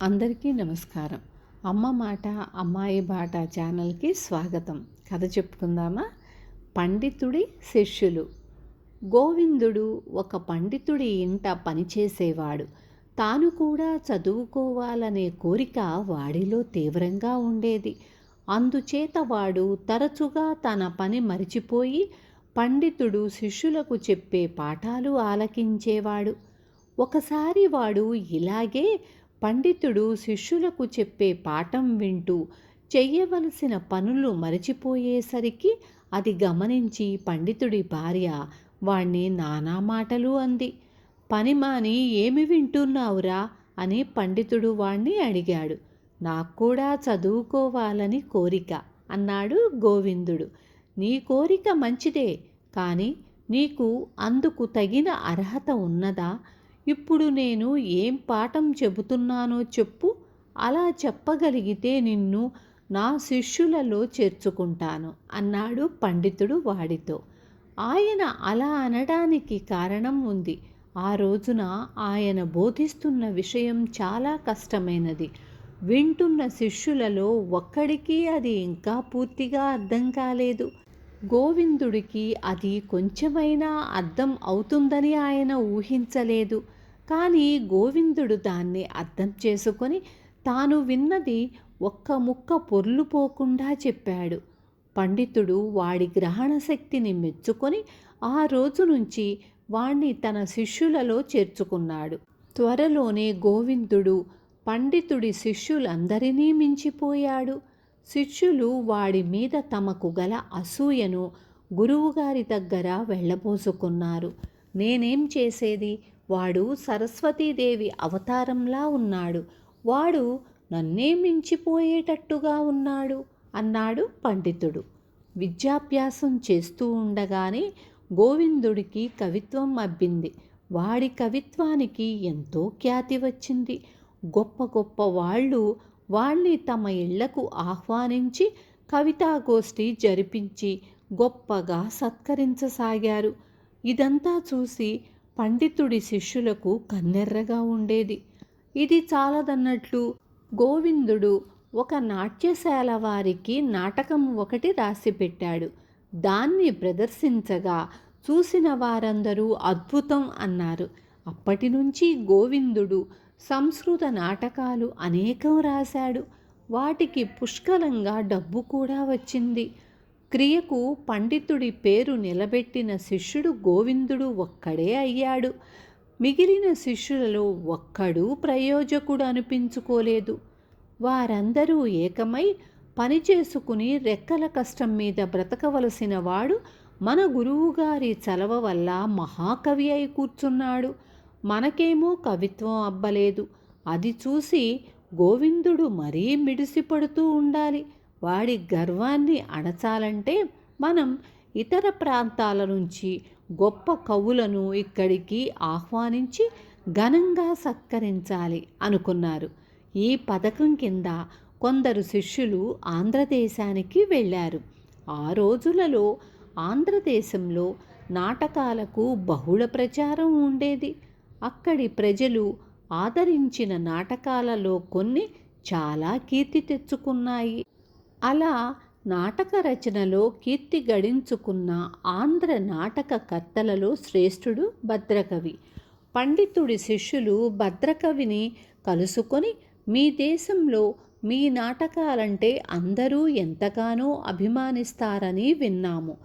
అందరికీ నమస్కారం. అమ్మ మాట అమ్మాయి బాట ఛానల్కి స్వాగతం. కథ చెప్పుకుందామా? పండితుడి శిష్యులు. గోవిందుడు ఒక పండితుడి ఇంట పనిచేసేవాడు. తాను కూడా చదువుకోవాలనే కోరిక వాడిలో తీవ్రంగా ఉండేది. అందుచేత వాడు తరచుగా తన పని మరిచిపోయి పండితుడు శిష్యులకు చెప్పే పాఠాలు ఆలకించేవాడు. ఒకసారి వాడు ఇలాగే పండితుడు శిష్యులకు చెప్పే పాఠం వింటూ చెయ్యవలసిన పనులు మరచిపోయేసరికి అది గమనించి పండితుడి భార్య వాణ్ణి నానా మాటలు అంది. పని మాని ఏమి వింటున్నావురా అని పండితుడు వాణ్ణి అడిగాడు. నాకు కూడా చదువుకోవాలని కోరిక అన్నాడు గోవిందుడు. నీ కోరిక మంచిదే, కానీ నీకు అందుకు తగిన అర్హత ఉన్నదా? ఇప్పుడు నేను ఏం పాఠం చెబుతున్నానో చెప్పు. అలా చెప్పగలిగితే నిన్ను నా శిష్యులలో చేర్చుకుంటాను అన్నాడు పండితుడు వాడితో. ఆయన అలా అనడానికి కారణం ఉంది. ఆ రోజున ఆయన బోధిస్తున్న విషయం చాలా కష్టమైనది. వింటున్న శిష్యులలో ఒక్కడికి అది ఇంకా పూర్తిగా అర్థం కాలేదు. గోవిందుడికి అది కొంచెమైనా అర్థం అవుతుందని ఆయన ఊహించలేదు. కానీ గోవిందుడు దాన్ని అర్థం చేసుకొని తాను విన్నది ఒక్క ముక్క పొర్లుపోకుండా చెప్పాడు. పండితుడు వాడి గ్రహణ శక్తిని మెచ్చుకొని ఆ రోజు నుంచి వాణ్ణి తన శిష్యులలో చేర్చుకున్నాడు. త్వరలోనే గోవిందుడు పండితుడి శిష్యులందరినీ మించిపోయాడు. శిష్యులు వాడి మీద తమకు గల అసూయను గురువుగారి దగ్గర వెళ్ళబోసుకున్నారు. నేనేం చేసేది? వాడు సరస్వతీదేవి అవతారంలా ఉన్నాడు. వాడు నన్నే మించిపోయేటట్టుగా ఉన్నాడు అన్నాడు పండితుడు. విద్యాభ్యాసం చేస్తూ ఉండగానే గోవిందుడికి కవిత్వం అబ్బింది. వాడి కవిత్వానికి ఎంతో ఖ్యాతి వచ్చింది. గొప్ప గొప్ప వాళ్ళు వాణ్ణి తమ ఇళ్లకు ఆహ్వానించి కవితాగోష్ఠి జరిపించి గొప్పగా సత్కరించసాగారు. ఇదంతా చూసి పండితుడి శిష్యులకు కన్నెర్రగా ఉండేది. ఇది చాలదన్నట్లు గోవిందుడు ఒక నాట్యశాల వారికి నాటకం ఒకటి రాసిపెట్టాడు. దాన్ని ప్రదర్శించగా చూసిన వారందరూ అద్భుతం అన్నారు. అప్పటి నుంచి గోవిందుడు సంస్కృత నాటకాలు అనేకం రాశాడు. వాటికి పుష్కలంగా డబ్బు కూడా వచ్చింది. క్రియకు పండితుడి పేరు నిలబెట్టిన శిష్యుడు గోవిందుడు ఒక్కడే అయ్యాడు. మిగిలిన శిష్యులలో ఒక్కడూ ప్రయోజకుడు అనిపించుకోలేదు. వారందరూ ఏకమై పనిచేసుకుని రెక్కల కష్టం మీద బ్రతకవలసిన వాడు మన గురువుగారి చలవ వల్ల మహాకవి అయి కూర్చున్నాడు. మనకేమో కవిత్వం అబ్బలేదు. అది చూసి గోవిందుడు మరీ మిడిసిపడుతూ ఉండాలి. వాడి గర్వాన్ని అణచాలంటే మనం ఇతర ప్రాంతాల నుంచి గొప్ప కవులను ఇక్కడికి ఆహ్వానించి ఘనంగా సత్కరించాలి అనుకున్నారు. ఈ పథకం కింద కొందరు శిష్యులు ఆంధ్రదేశానికి వెళ్ళారు. ఆ రోజులలో ఆంధ్రదేశంలో నాటకాలకు బహుళ ప్రచారం ఉండేది. అక్కడి ప్రజలు ఆదరించిన నాటకాలలో కొన్ని చాలా కీర్తి తెచ్చుకున్నాయి. అలా నాటక రచనలో కీర్తి గడించుకున్న ఆంధ్ర నాటకకర్తలలో శ్రేష్ఠుడు భద్రకవి. పండితుడి శిష్యులు భద్రకవిని కలుసుకొని, మీ దేశంలో మీ నాటకాలంటే అందరూ ఎంతగానో అభిమానిస్తారని విన్నాము.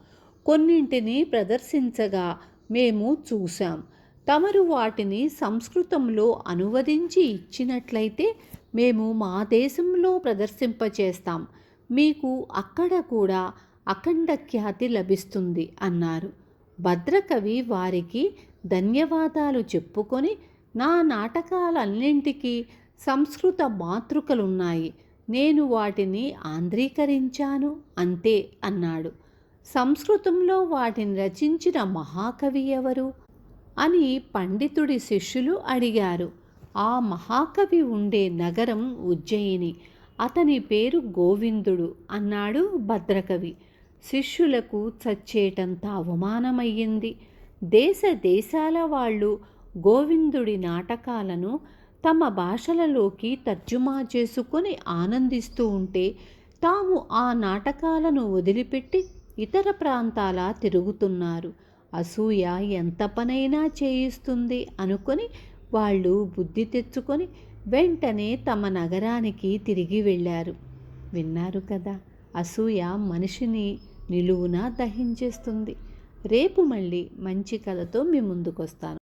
కొన్నింటిని ప్రదర్శించగా మేము చూశాం. తమరు వాటిని సంస్కృతంలో అనువదించి ఇచ్చినట్లయితే మేము మా దేశంలో ప్రదర్శింపచేస్తాం. మీకు అక్కడ కూడా అఖండ ఖ్యాతి లభిస్తుంది అన్నారు. భద్రకవి వారికి ధన్యవాదాలు చెప్పుకొని, నా నాటకాలన్నింటికీ సంస్కృత మాతృకలున్నాయి. నేను వాటిని ఆంధ్రీకరించాను అంతే అన్నాడు. సంస్కృతంలో వాటిని రచించిన మహాకవి ఎవరు అని పండితుడి శిష్యులు అడిగారు. ఆ మహాకవి ఉండే నగరం ఉజ్జయిని. అతని పేరు గోవిందుడు అన్నాడు భద్రకవి. శిష్యులకు చచ్చేటంత అవమానమయ్యింది. దేశ దేశాల వాళ్ళు గోవిందుడి నాటకాలను తమ భాషలలోకి తర్జుమా చేసుకొని ఆనందిస్తూ ఉంటే తాము ఆ నాటకాలను వదిలిపెట్టి ఇతర ప్రాంతాల తిరుగుతున్నారు. అసూయ ఎంత పనైనా చేయిస్తుంది అనుకొని వాళ్ళు బుద్ధి తెచ్చుకొని వెంటనే తమ నగరానికి తిరిగి వెళ్ళారు. విన్నారు కదా, అసూయ మనిషిని నిలువునా దహించేస్తుంది. రేపు మళ్ళీ మంచి కథతో మీ ముందుకొస్తాను.